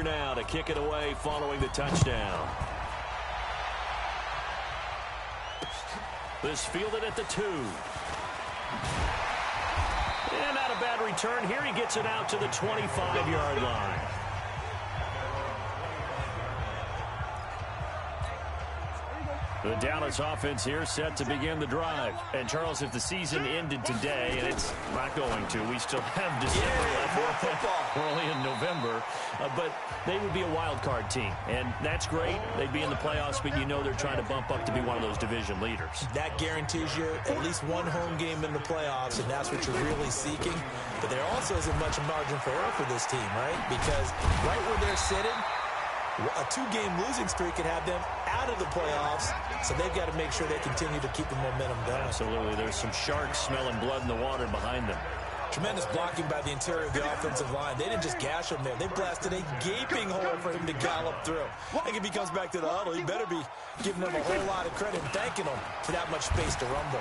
now to kick it away following the touchdown. This fielded at the 2. And not a bad return here. He gets it out to the 25-yard line. The Dallas offense here set to begin the drive. And, Charles, if the season ended today, and it's not going to, we still have December left. We're only in November. But they would be a wild card team. And that's great. They'd be in the playoffs, but you know they're trying to bump up to be one of those division leaders. That guarantees you at least one home game in the playoffs, and that's what you're really seeking. But there also isn't much margin for error for this team, right? Because right where they're sitting, a 2-game losing streak could have them out of the playoffs, so they've got to make sure they continue to keep the momentum going. Absolutely. There's some sharks smelling blood in the water behind them. Tremendous blocking by the interior of the offensive line. They didn't just gash him there. They blasted a gaping hole for him to gallop through. I think if he comes back to the huddle, he better be giving them a whole lot of credit and thanking them for that much space to rumble.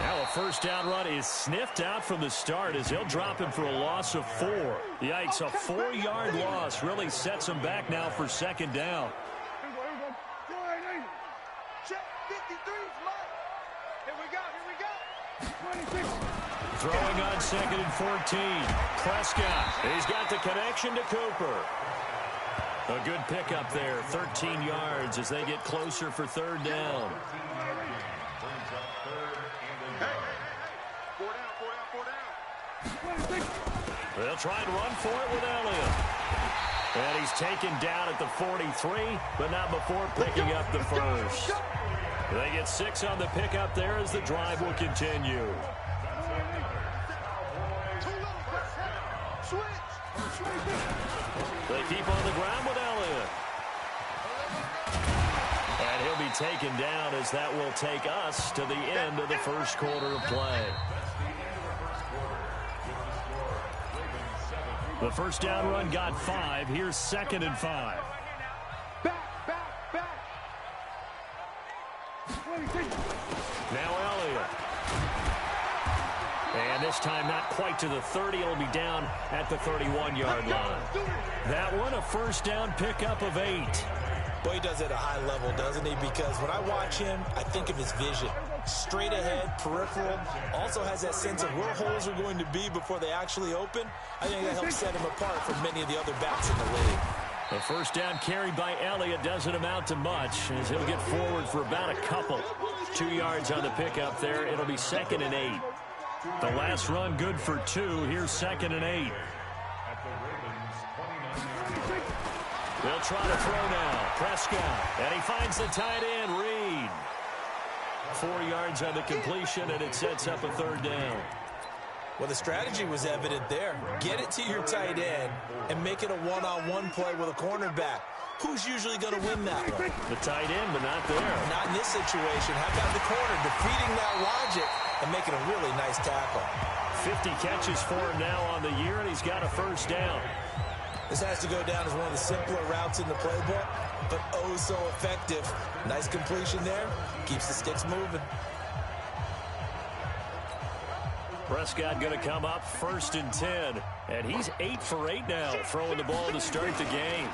Now a first down run is sniffed out from the start as he'll drop him for a loss of 4. Yikes, a 4-yard loss really sets him back now for second down. Throwing on second and 14. Prescott, he's got the connection to Cooper. A good pickup there, 13 yards as they get closer for third down. They'll try and run for it with Elliott. And he's taken down at the 43, but not before picking up the first. They get 6 on the pickup there as the drive will continue. They keep on the ground with Elliott. And he'll be taken down as that will take us to the end of the first quarter of play. The first down run got 5. Here's second and 5. Now Elliott. And this time not quite to the 30. It'll be down at the 31-yard line. That one a first down pickup of 8. Boy, he does it at a high level, doesn't he? Because when I watch him, I think of his vision. Straight ahead, peripheral, also has that sense of where holes are going to be before they actually open. I think that helps set him apart from many of the other backs in the league. The first down carry by Elliott doesn't amount to much as he'll get forward for about a couple. 2 yards on the pickup there. It'll be second and 8. The last run good for 2. Here's second and 8. They'll try to throw now. Prescott. And he finds the tight end, Reed. 4 yards on the completion, and it sets up a third down. Well, the strategy was evident there. Get it to your tight end and make it a one-on-one play with a cornerback. Who's usually going to win that one? The tight end, but not there. Not in this situation. How about the corner defeating that logic and making a really nice tackle? 50 catches for him now on the year, and he's got a first down. This has to go down as one of the simpler routes in the playbook, but oh so effective. Nice completion there. Keeps the sticks moving. Prescott going to come up first and 10. And he's 8 for 8 now, throwing the ball to start the game.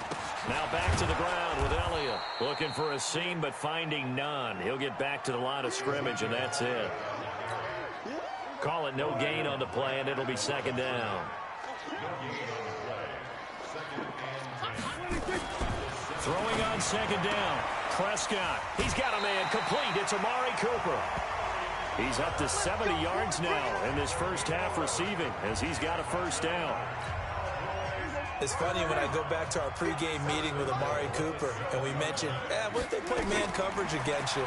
Now back to the ground with Elliott. Looking for a seam, but finding none. He'll get back to the line of scrimmage, and that's it. Call it no gain on the play, and it'll be second down. Throwing on second down. Prescott. He's got a man complete. It's Amari Cooper. He's up to 70 yards now in this first half receiving as he's got a first down. It's funny when I go back to our pregame meeting with Amari Cooper and we mentioned, what if they play man coverage against you?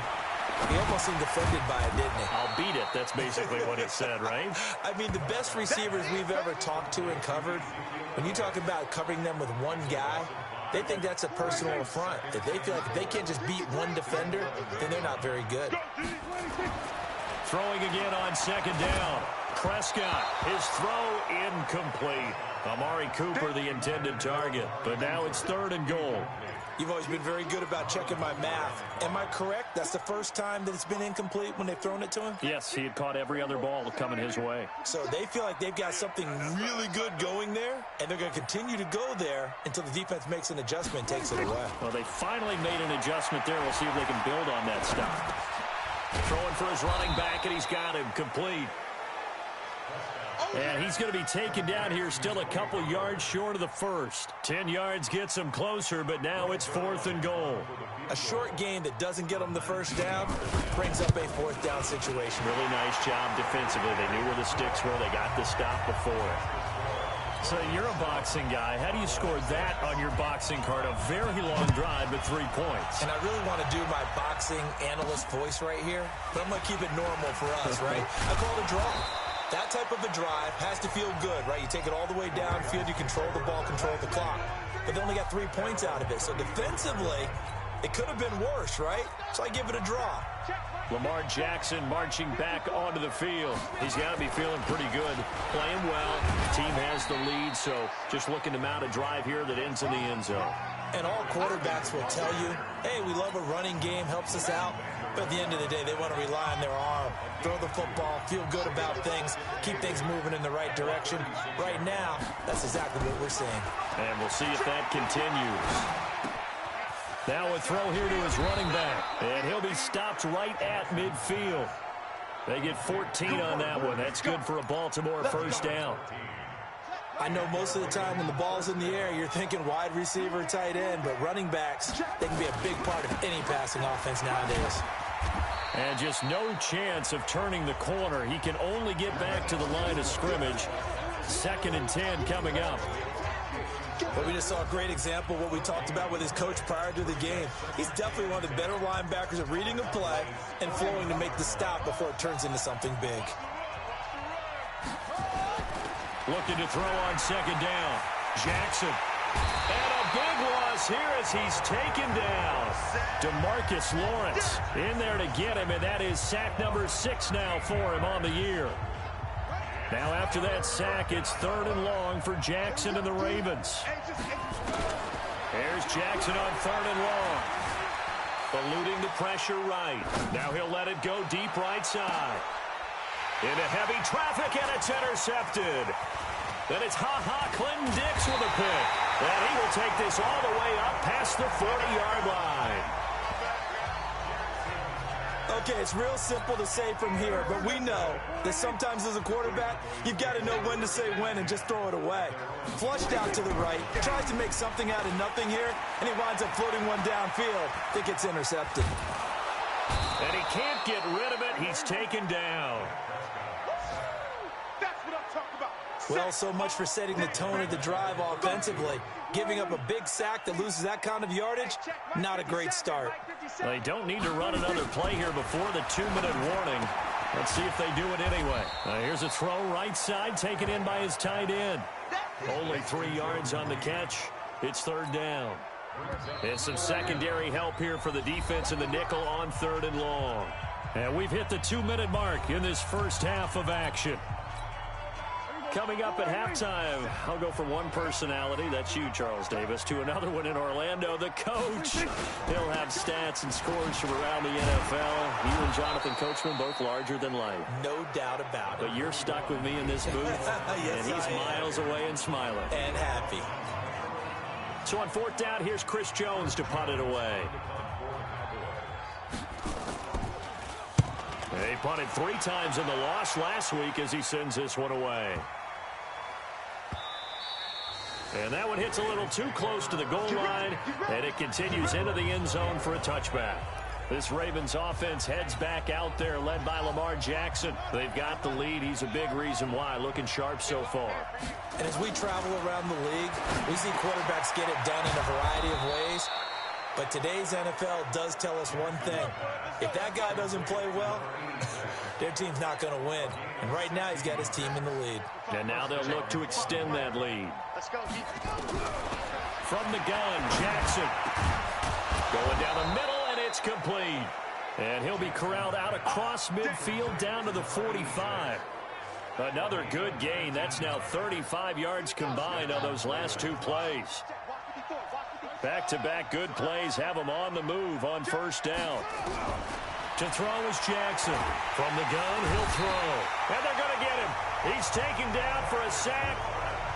He almost seemed offended by it, didn't he? I'll beat it. That's basically what it said, right? I mean, the best receivers we've ever talked to and covered, when you talk about covering them with one guy, they think that's a personal affront. If they feel like if they can't just beat one defender, then they're not very good. Throwing again on second down. Prescott. His throw incomplete. Amari Cooper, the intended target. But now it's 3rd and goal. You've always been very good about checking my math. Am I correct? That's the first time that it's been incomplete when they've thrown it to him? Yes, he had caught every other ball coming his way. So they feel like they've got something really good going there, and they're going to continue to go there until the defense makes an adjustment and takes it away. Well, they finally made an adjustment there. We'll see if they can build on that stop. Throwing for his running back, and he's got him complete. And he's going to be taken down here, still a couple yards short of the first. 10 yards gets him closer, but now it's 4th and goal. A short game that doesn't get them the first down brings up a 4th down situation. Really nice job defensively. They knew where the sticks were. They got the stop before it. So you're a boxing guy. How do you score that on your boxing card? A very long drive, but 3 points. And I really want to do my boxing analyst voice right here, but I'm going to keep it normal for us, right? I call it a draw. That type of a drive has to feel good, right? You take it all the way downfield, you control the ball, control the clock. But they only got 3 points out of it. So defensively, it could have been worse, right? So I give it a draw. Lamar Jackson marching back onto the field. He's got to be feeling pretty good. Playing well. Team has the lead, so just looking to mount a drive here that ends in the end zone. And all quarterbacks will tell you, hey, we love a running game, helps us out. But at the end of the day, they want to rely on their arm, throw the football, feel good about things, keep things moving in the right direction. Right now, that's exactly what we're seeing. And we'll see if that continues. Now a throw here to his running back. And he'll be stopped right at midfield. They get 14 on that one. That's good for a Baltimore first down. I know most of the time when the ball's in the air, you're thinking wide receiver, tight end, but running backs, they can be a big part of any passing offense nowadays. And just no chance of turning the corner. He can only get back to the line of scrimmage. 2nd and 10 coming up. But we just saw a great example of what we talked about with his coach prior to the game. He's definitely one of the better linebackers at reading a play and flowing to make the stop before it turns into something big. Looking to throw on 2nd down. Jackson. And a big loss here as he's taken down. DeMarcus Lawrence in there to get him, and that is sack number 6 now for him on the year. Now after that sack, it's 3rd and long for Jackson and the Ravens. There's Jackson on 3rd and long. Eluding the pressure right. Now he'll let it go deep right side. Into heavy traffic, and it's intercepted. Then it's Clinton Dix with a pick. And he will take this all the way up past the 40-yard line. Okay, it's real simple to say from here, but we know that sometimes as a quarterback, you've got to know when to say when and just throw it away. Flushed out to the right, tries to make something out of nothing here, and he winds up floating one downfield. I think it's intercepted. And he can't get rid of it. He's taken down. Well, so much for setting the tone of the drive offensively. Giving up a big sack that loses that kind of yardage, not a great start. They don't need to run another play here before the 2-minute warning. Let's see if they do it anyway. Here's a throw right side, taken in by his tight end. Only 3 yards on the catch. It's 3rd down. And some secondary help here for the defense in the nickel on 3rd and long. And we've hit the 2-minute mark in this first half of action. Coming up at halftime, I'll go from one personality, that's you, Charles Davis, to another one in Orlando, the coach. He'll have stats and scores from around the NFL. You and Jonathan Coachman, both larger than life. No doubt about it. But you're stuck with me in this booth, yes, and he's miles away and smiling. And happy. So on 4th down, here's Chris Jones to punt it away. He punted 3 times in the loss last week as he sends this one away. And that one hits a little too close to the goal line, and it continues into the end zone for a touchback. This Ravens offense heads back out there, led by Lamar Jackson. They've got the lead. He's a big reason why, looking sharp so far. And as we travel around the league, we see quarterbacks get it done in a variety of ways. But today's NFL does tell us one thing. If that guy doesn't play well, their team's not going to win. And right now, he's got his team in the lead. And now they'll look to extend that lead. Let's go. From the gun, Jackson. Going down the middle, and it's complete. And he'll be corralled out across midfield down to the 45. Another good gain. That's now 35 yards combined on those last two plays. Back-to-back good plays have him on the move on first down. To throw is Jackson. From the gun, he'll throw. And they're going to get him. He's taken down for a sack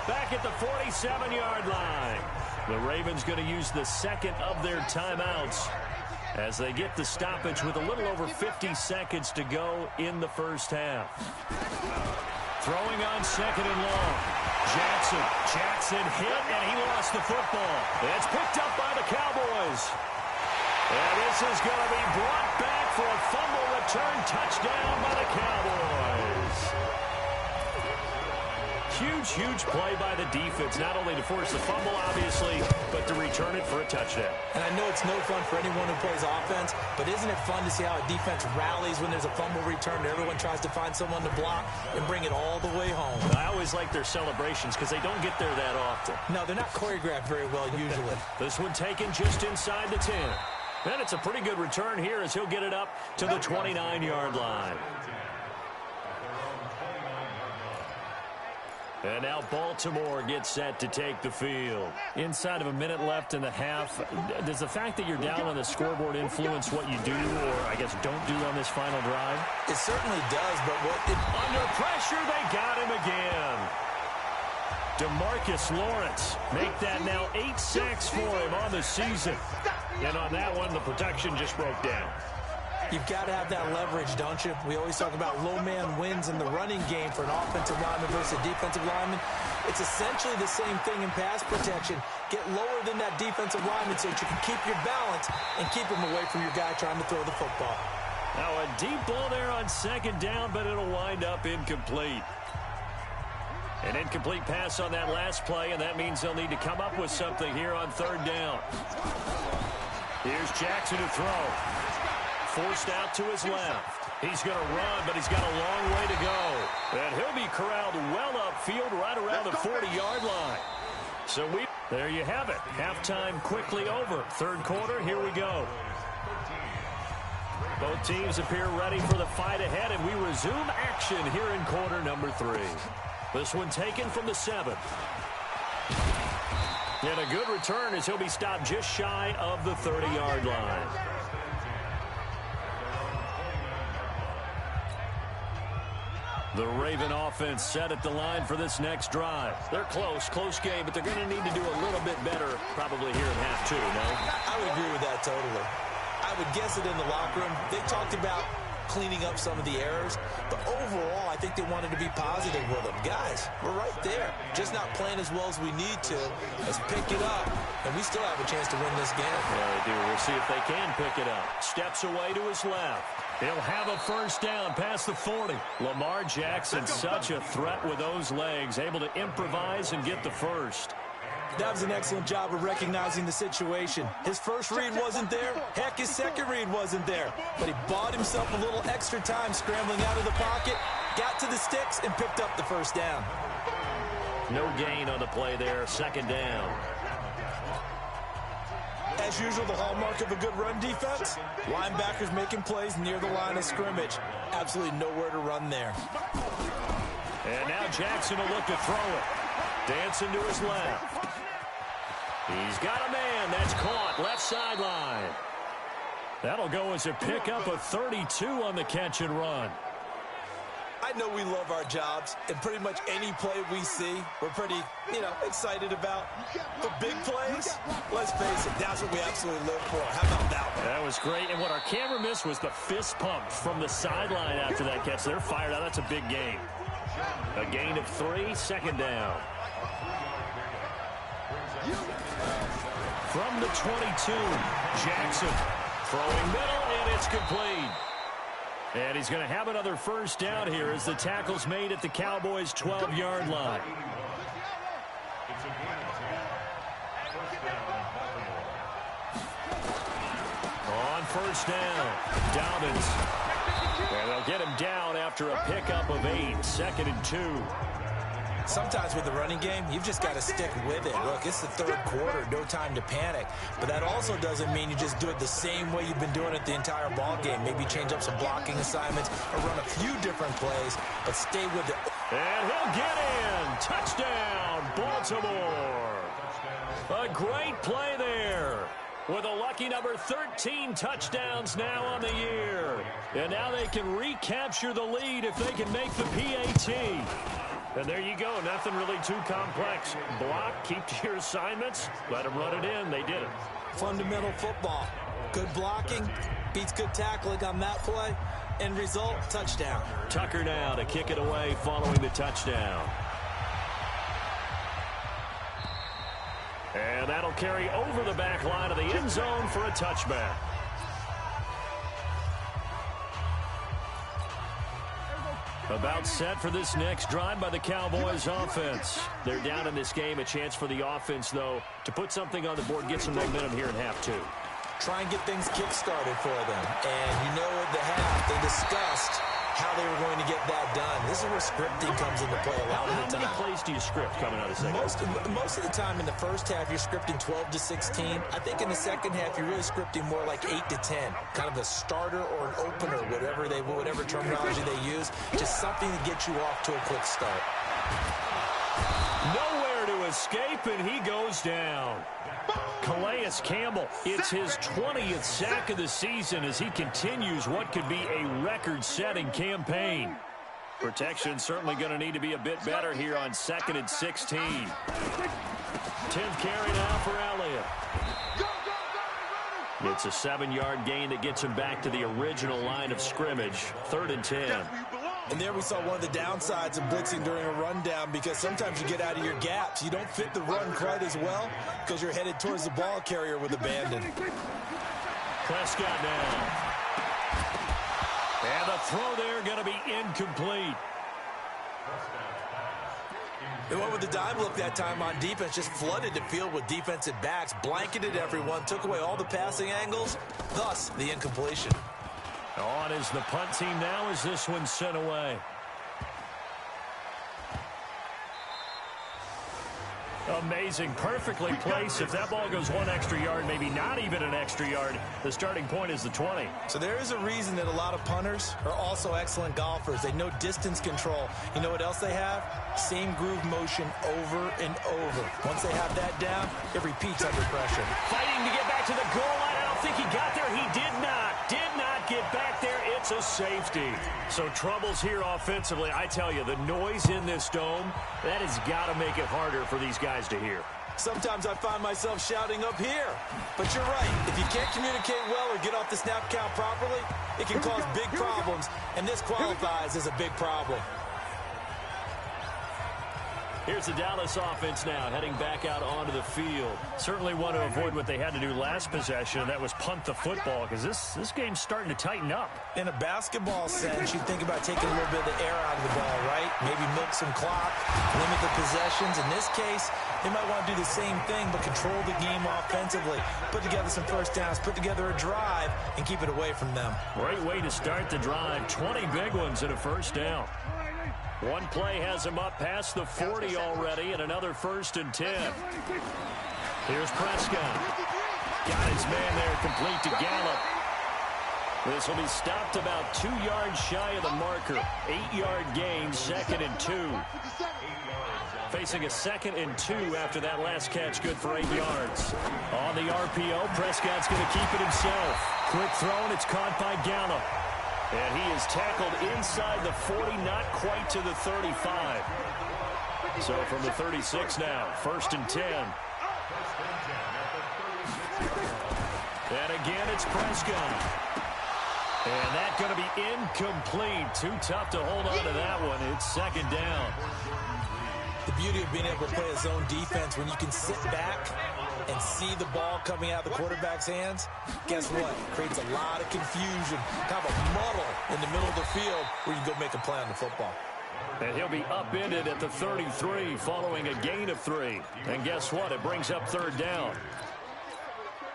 back at the 47-yard line. The Ravens going to use the second of their timeouts as they get the stoppage with a little over 50 seconds to go in the first half. Throwing on second and long. Jackson hit, and he lost the football. It's picked up by the Cowboys. And this is going to be brought back for a fumble return touchdown by the Cowboys. Huge play by the defense, not only to force the fumble, obviously, but to return it for a touchdown. And I know it's no fun for anyone who plays offense, but isn't it fun to see how a defense rallies when there's a fumble return and everyone tries to find someone to block and bring it all the way home? I always like their celebrations because they don't get there that often. No, they're not choreographed very well usually. This one taken just inside the 10. And it's a pretty good return here as he'll get it up to the 29-yard line. And now Baltimore gets set to take the field. Inside of a minute left in the half, does the fact that you're down on the scoreboard influence what you do or, I guess, don't do on this final drive? It certainly does, but under pressure, they got him again. DeMarcus Lawrence make that now 8 sacks for him on the season. And on that one, the protection just broke down. You've got to have that leverage, don't you? We always talk about low man wins in the running game for an offensive lineman versus a defensive lineman. It's essentially the same thing in pass protection. Get lower than that defensive lineman so that you can keep your balance and keep him away from your guy trying to throw the football. Now a deep ball there on second down, but it'll wind up incomplete. An incomplete pass on that last play, and that means they'll need to come up with something here on third down. Here's Jackson to throw. Forced out to his left. He's going to run, but he's got a long way to go. And he'll be corralled well upfield right around the 40-yard line. So there you have it. Halftime quickly over. Third quarter, here we go. Both teams appear ready for the fight ahead, and we resume action here in quarter number 3. This one taken from the 7. And a good return as he'll be stopped just shy of the 30-yard line. The Raven offense set at the line for this next drive. They're close game, but they're going to need to do a little bit better probably here in half 2, no? I would agree with that totally. I would guess it in the locker room. They talked about cleaning up some of the errors, but overall, I think they wanted to be positive with them. Guys, we're right there. Just not playing as well as we need to. Let's pick it up, and we still have a chance to win this game. Yeah, they do. We'll see if they can pick it up. Steps away to his left. He'll have a first down past the 40. Lamar Jackson, such a threat with those legs, able to improvise and get the first. That was an excellent job of recognizing the situation. His first read wasn't there. Heck, his second read wasn't there. But he bought himself a little extra time scrambling out of the pocket, got to the sticks, and picked up the first down. No gain on the play there. Second down. As usual, the hallmark of a good run defense, linebackers making plays near the line of scrimmage. Absolutely nowhere to run there. And now Jackson will look to throw it. Dancing to his left. He's got a man that's caught left sideline. That'll go as a pickup of 32 on the catch and run. I know we love our jobs, and pretty much any play we see, we're pretty, excited about. But big plays, let's face it, that's what we absolutely live for. How about that one? That was great, and what our camera missed was the fist pump from the sideline after that catch. They're fired out. That's a big gain. A gain of 3, second down. From the 22, Jackson throwing middle, and it's complete. And he's going to have another first down here as the tackle's made at the Cowboys' 12-yard line. On first down, Dobbins. And they'll get him down after a pickup of 8, second and 2. Sometimes with the running game, you've just got to stick with it. Look, it's the third quarter, no time to panic. But that also doesn't mean you just do it the same way you've been doing it the entire ball game. Maybe change up some blocking assignments or run a few different plays, but stay with it. And he'll get in. Touchdown, Baltimore. A great play there. With a lucky number 13 touchdowns now on the year. And now they can recapture the lead if they can make the PAT. And there you go. Nothing really too complex. Block, keep to your assignments, let them run it in. They did it. Fundamental football. Good blocking beats good tackling on that play. End result, touchdown. Tucker now to kick it away following the touchdown. And that'll carry over the back line of the end zone for a touchback. About set for this next drive by the Cowboys offense. They're down in this game. A chance for the offense, though, to put something on the board, get some momentum here in half two. Try and get things kick-started for them. And you know at the half, they discussed how they were going to get that done. This is where scripting comes into play a lot of the time. How many plays do you script coming out of the second? Most of the time in the first half, you're scripting 12 to 16. I think in the second half, you're really scripting more like 8 to 10. Kind of a starter or an opener, whatever terminology they use. Just something to get you off to a quick start. Nowhere to escape, and he goes down. Calais Campbell, it's his 20th sack of the season as he continues what could be a record-setting campaign. Protection certainly going to need to be a bit better here on 2nd and 16. 10th carry now for Elliott. It's a 7-yard gain that gets him back to the original line of scrimmage. 3rd and 10. And there we saw one of the downsides of blitzing during a rundown, because sometimes you get out of your gaps. You don't fit the run quite as well because you're headed towards the ball carrier with abandon. Prescott now. And the throw there going to be incomplete. They went with the dime look that time on defense, just flooded the field with defensive backs, blanketed everyone, took away all the passing angles, thus the incompletion. On is the punt team now as this one's sent away. Amazing, perfectly placed. If that ball goes one extra yard, maybe not even an extra yard, the starting point is the 20. So there is a reason that a lot of punters are also excellent golfers. They know distance control. You know what else they have? Same groove motion over and over. Once they have that down, it repeats under pressure. Fighting to get back to the goal line. I don't think he got there. He did not get back there. It's a safety. So troubles here offensively. I tell you, the noise in this dome, that has got to make it harder for these guys to hear. Sometimes I find myself shouting up here. But you're right. If you can't communicate well or get off the snap count properly, it can cause big problems. And this qualifies as a big problem. Here's the Dallas offense now, heading back out onto the field. Certainly want to avoid what they had to do last possession, and that was punt the football, because this game's starting to tighten up. In a basketball sense, you think about taking a little bit of the air out of the ball, right? Maybe milk some clock, limit the possessions. In this case, they might want to do the same thing, but control the game offensively. Put together some first downs, put together a drive, and keep it away from them. Great way to start the drive. 20 big ones and a first down. One play has him up past the 40 already, and another 1st and 10. Here's Prescott. Got his man there, complete to Gallup. This will be stopped about 2 yards shy of the marker. 8-yard gain, 2nd and 2. Facing a 2nd and 2 after that last catch, good for 8 yards. On the RPO, Prescott's going to keep it himself. Quick throw, and it's caught by Gallup. And he is tackled inside the 40, not quite to the 35. So from the 36 now, 1st and 10. And again, it's Prescott. And that's going to be incomplete. Too tough to hold on to that one. It's 2nd down. The beauty of being able to play a zone defense, when you can sit back and see the ball coming out of the quarterback's hands, guess what? Creates a lot of confusion, kind of a muddle in the middle of the field where you can go make a play on the football. And he'll be upended at the 33 following a gain of 3. And guess what? It brings up 3rd down.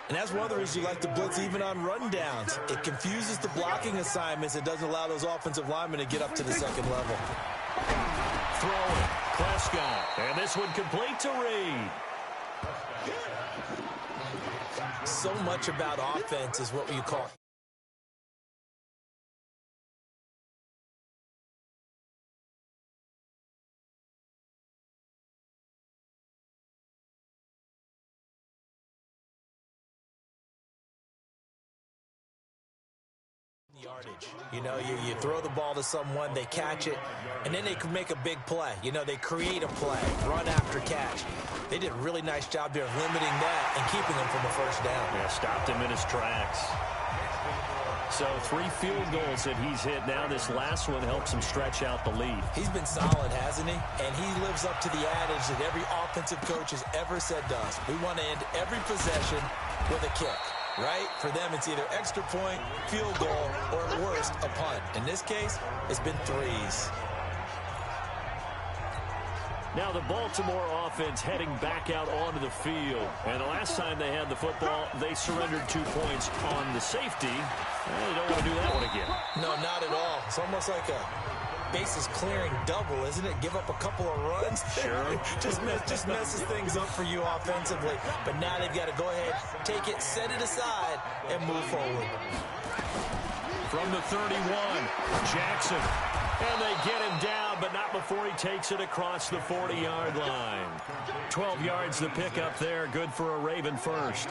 And that's one of the reasons you like to blitz even on rundowns. It confuses the blocking assignments. It doesn't allow those offensive linemen to get up to the 2nd level. Throwing, Prescott. And this one complete to Reed. So much about offense is what you call yardage. You know, you throw the ball to someone, they catch it, and then they can make a big play. You know, they create a play, run after catch. They did a really nice job there of limiting that and keeping him from a first down. Yeah, stopped him in his tracks. So 3 field goals that he's hit now. This last one helps him stretch out the lead. He's been solid, hasn't he? And he lives up to the adage that every offensive coach has ever said to us. We want to end every possession with a kick, right? For them, it's either extra point, field goal, or at worst, a punt. In this case, it's been 3s. Now the Baltimore offense heading back out onto the field. And the last time they had the football, they surrendered 2 points on the safety. They don't want to do that one again. No, not at all. It's almost like a bases clearing double, isn't it? Give up a couple of runs. Sure. just messes things up for you offensively. But now they've got to go ahead, take it, set it aside, and move forward. From the 31, Jackson. And they get him down, but not before he takes it across the 40-yard line. 12 yards to pick up there. Good for a Raven first.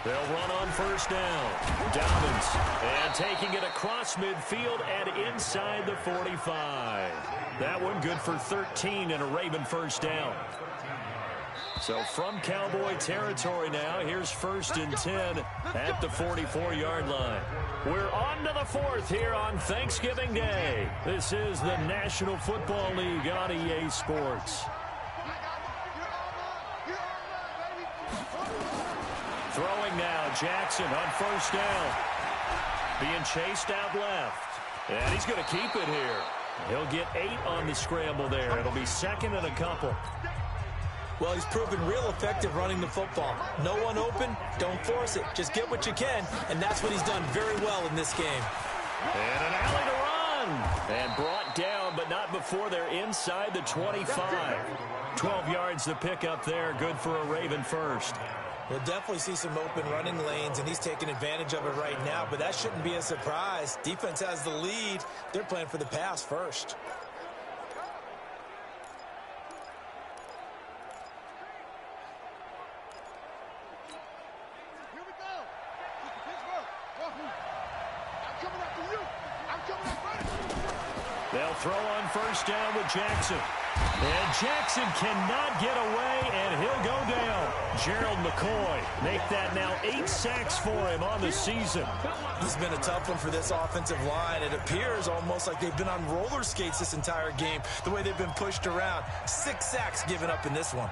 They'll run on first down. Dobbins. And taking it across midfield and inside the 45. That one good for 13 and a Raven first down. So from Cowboy territory now, here's 1st and 10 at the 44-yard line. We're on to the 4th here on Thanksgiving Day. This is the National Football League on EA Sports. Throwing now, Jackson on first down. Being chased out left. And he's going to keep it here. He'll get 8 on the scramble there. It'll be 2nd and a couple. Well, he's proven real effective running the football. No one open, don't force it. Just get what you can, and that's what he's done very well in this game. And an alley to run. And brought down, but not before they're inside the 25. 12 yards to pick up there. Good for a Raven first. We'll definitely see some open running lanes, and he's taking advantage of it right now, but that shouldn't be a surprise. Defense has the lead. They're playing for the pass first. They'll throw on first down with Jackson. And Jackson cannot get away, and he'll go down. Gerald McCoy make that now 8 sacks for him on the season. This has been a tough one for this offensive line. It appears almost like they've been on roller skates this entire game, the way they've been pushed around. 6 sacks given up in this one.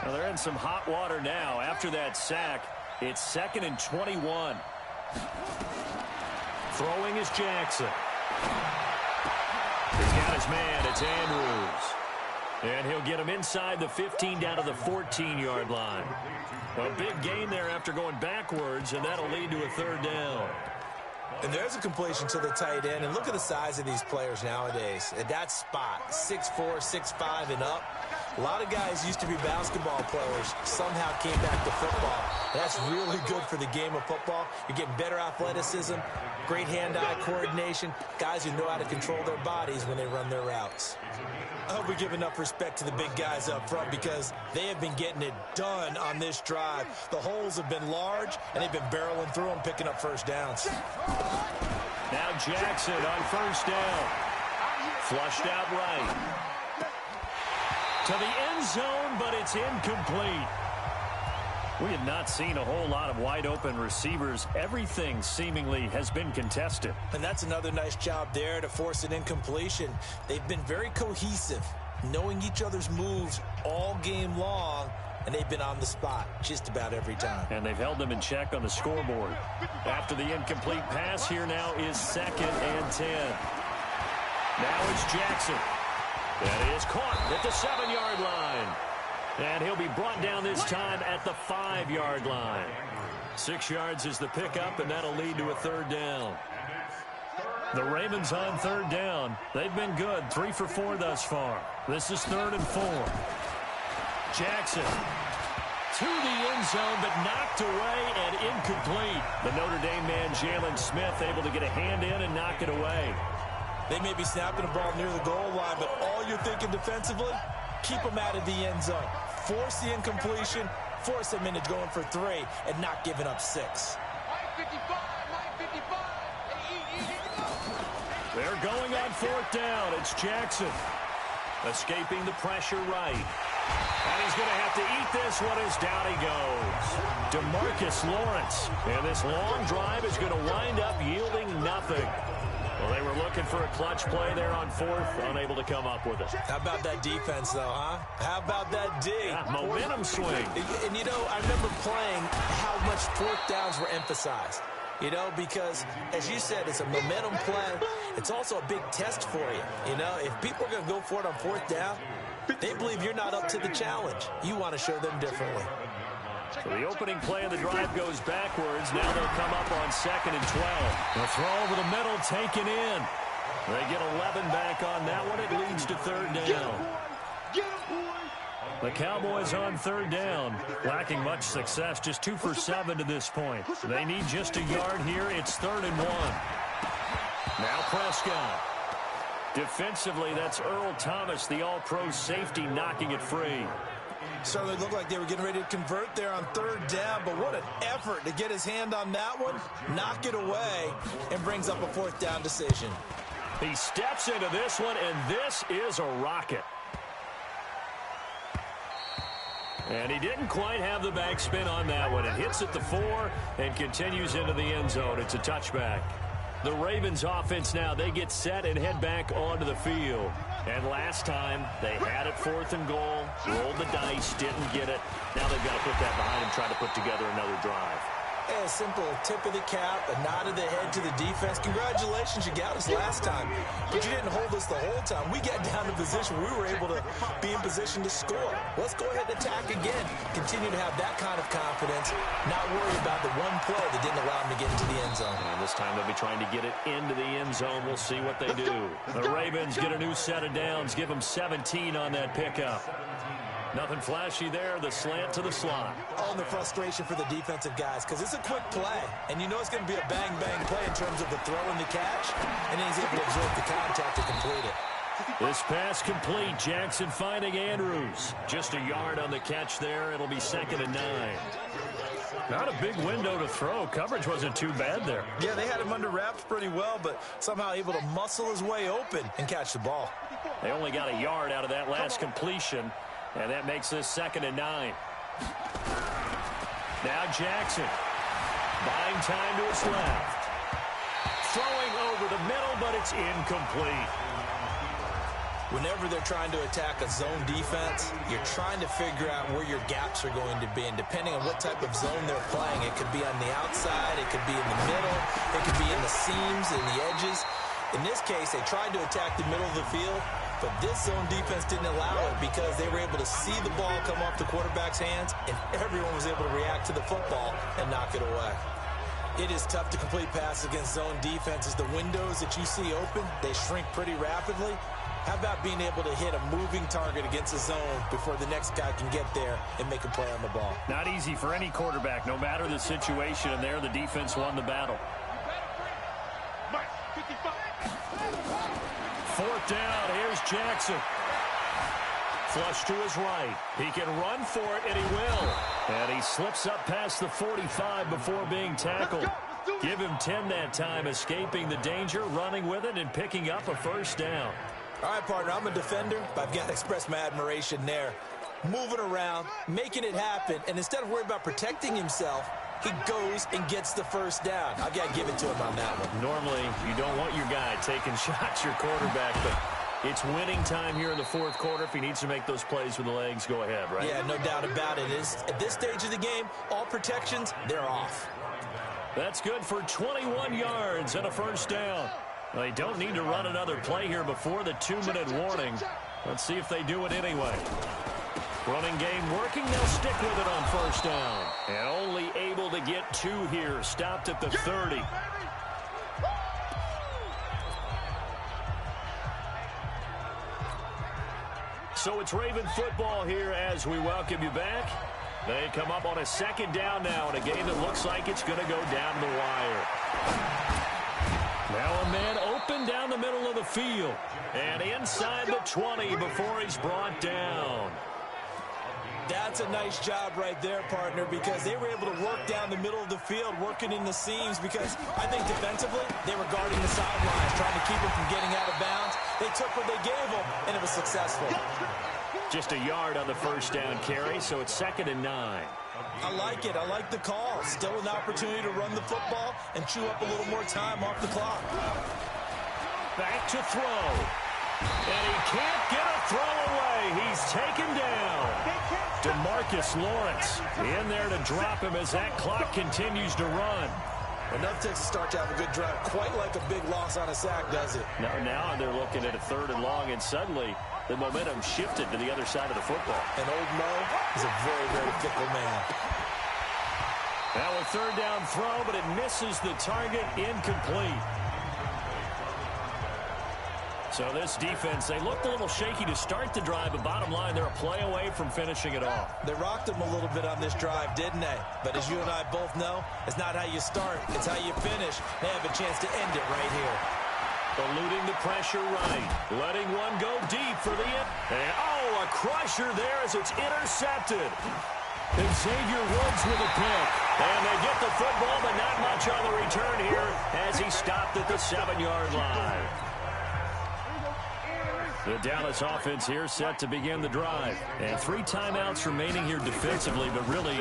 Well, they're in some hot water now. After that sack, it's 2nd and 21. Throwing is Jackson. He's got his man. It's Andrews. And he'll get him inside the 15 down to the 14-yard line. A big gain there after going backwards, and that'll lead to a 3rd down. And there's a completion to the tight end. And look at the size of these players nowadays. At that spot, 6'4", 6'5", and up. A lot of guys used to be basketball players, somehow came back to football. That's really good for the game of football. You're getting better athleticism, great hand-eye coordination, guys who know how to control their bodies when they run their routes. I hope we give enough respect to the big guys up front because they have been getting it done on this drive. The holes have been large, and they've been barreling through them, picking up first downs. Now Jackson on first down. Flushed out right. To the end zone, but it's incomplete. We have not seen a whole lot of wide open receivers. Everything seemingly has been contested. And that's another nice job there to force an incompletion. They've been very cohesive, knowing each other's moves all game long, and they've been on the spot just about every time. And they've held them in check on the scoreboard. After the incomplete pass, here now is 2nd and 10. Now it's Jackson. That is caught at the 7-yard line. And he'll be brought down this time at the 5-yard line. 6 yards is the pickup, and that'll lead to a 3rd down. The Ravens on 3rd down. They've been good, 3 for 4 thus far. This is 3rd and 4. Jackson to the end zone, but knocked away and incomplete. The Notre Dame man, Jalen Smith, able to get a hand in and knock it away. They may be snapping the ball near the goal line, but all you're thinking defensively, keep them out of the end zone. Force the incompletion, force them into going for 3 and not giving up 6. They're going on 4th down. It's Jackson. Escaping the pressure right. And he's going to have to eat this one as down he goes. DeMarcus Lawrence. And this long drive is going to wind up yielding nothing. Well, they were looking for a clutch play there on 4th, unable to come up with it. How about that defense, though, huh? How about that D? Yeah, momentum swing. And, you know, I remember playing how much 4th downs were emphasized. You know, because, as you said, it's a momentum play. It's also a big test for you. You know, if people are going to go for it on 4th down, they believe you're not up to the challenge. You want to show them differently. So the opening play of the drive goes backwards. Now they'll come up on 2nd and 12. The throw over the middle, taken in. They get 11 back on that one. It leads to 3rd down. The Cowboys on 3rd down, lacking much success, just 2 for 7 to this point. They need just a yard here. It's 3rd and 1. Now Prescott. Defensively, that's Earl Thomas, the all-pro safety, knocking it free. Certainly looked like they were getting ready to convert there on 3rd down, but what an effort to get his hand on that one, knock it away, and brings up a 4th down decision. He steps into this one, and this is a rocket. And he didn't quite have the backspin on that one. It hits at the 4 and continues into the end zone. It's a touchback. The Ravens offense now, they get set and head back onto the field. And last time, they had it 4th and goal, rolled the dice, didn't get it. Now they've got to put that behind them, try to put together another drive. A simple tip of the cap, a nod of the head to the defense. Congratulations, you got us last time. But you didn't hold us the whole time. We got down to position. We were able to be in position to score. Let's go ahead and attack again. Continue to have that kind of confidence. Not worry about the one play that didn't allow them to get into the end zone. And this time they'll be trying to get it into the end zone. We'll see what they do. The Ravens get a new set of downs. Give them 17 on that pickup. Nothing flashy there. The slant to the slot. On the frustration for the defensive guys, because it's a quick play. And you know it's going to be a bang-bang play in terms of the throw and the catch. And then he's able to absorb the contact to complete it. This pass complete. Jackson finding Andrews. Just a yard on the catch there. It'll be 2nd and 9. Not a big window to throw. Coverage wasn't too bad there. Yeah, they had him under wraps pretty well, but somehow able to muscle his way open and catch the ball. They only got a yard out of that last completion. And that makes this 2nd and 9. Now Jackson. Buying time to his left. Throwing over the middle, but it's incomplete. Whenever they're trying to attack a zone defense, you're trying to figure out where your gaps are going to be. And depending on what type of zone they're playing, it could be on the outside, it could be in the middle, it could be in the seams and the edges. In this case, they tried to attack the middle of the field, but this zone defense didn't allow it because they were able to see the ball come off the quarterback's hands, and everyone was able to react to the football and knock it away. It is tough to complete passes against zone defenses. The windows that you see open, they shrink pretty rapidly. How about being able to hit a moving target against a zone before the next guy can get there and make a play on the ball? Not easy for any quarterback, no matter the situation, and there the defense won the battle. 4th down, here's Jackson. Flush to his right. He can run for it, and he will. And he slips up past the 45 before being tackled. Give him 10 that time, escaping the danger, running with it, and picking up a 1st down. All right, partner, I'm a defender, but I've got to express my admiration there. Moving around, making it happen, and instead of worrying about protecting himself, he goes and gets the 1st down. I've got to give it to him on that one. Normally, you don't want your guy taking shots, your quarterback, but it's winning time here in the 4th quarter. If he needs to make those plays with the legs, go ahead, right? Yeah, no doubt about it. At this stage of the game, all protections, they're off. That's good for 21 yards and a 1st down. They don't need to run another play here before the 2-minute warning. Let's see if they do it anyway. Running game working. They'll stick with it on 1st down. And only able to get 2 here. Stopped at the 30. So it's Raven football here as we welcome you back. They come up on a 2nd down now in a game that looks like it's going to go down the wire. Now a man open down the middle of the field. And inside the 20 before he's brought down. That's a nice job right there, partner, because they were able to work down the middle of the field, working in the seams, because I think defensively they were guarding the sidelines, trying to keep them from getting out of bounds. They took what they gave them, and it was successful. Just a yard on the first down carry, so it's 2nd and 9. I like it. I like the call. Still an opportunity to run the football and chew up a little more time off the clock. Back to throw. And he can't get a throw away. He's taken down. DeMarcus Lawrence in there to drop him as that clock continues to run. Enough takes to start to have a good drive. Quite like a big loss on a sack, does it? Now they're looking at a 3rd and long, and suddenly the momentum shifted to the other side of the football. And old Mo is a very, very fickle man. Now a 3rd down throw, but it misses the target, incomplete. So this defense, they looked a little shaky to start the drive, but bottom line, they're a play away from finishing it off. They rocked them a little bit on this drive, didn't they? But as you and I both know, it's not how you start, it's how you finish. They have a chance to end it right here. Eluding the pressure right. Letting one go deep for the end. And, oh, a crusher there as it's intercepted. And Xavier Woods with a pick. And they get the football, but not much on the return here as he stopped at the 7-yard line. The Dallas offense here set to begin the drive. And 3 timeouts remaining here defensively, but really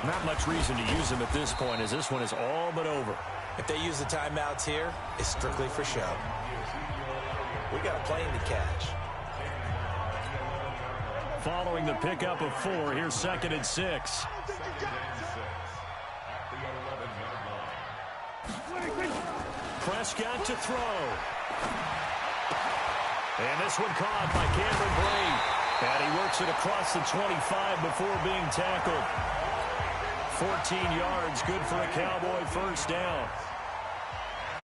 not much reason to use them at this point as this one is all but over. If they use the timeouts here, it's strictly for show. We got a plane to catch. Following the pickup of 4, here's 2nd and 6. Prescott to throw. And this one caught by Cameron Brate. And he works it across the 25 before being tackled. 14 yards, good for a Cowboy first down.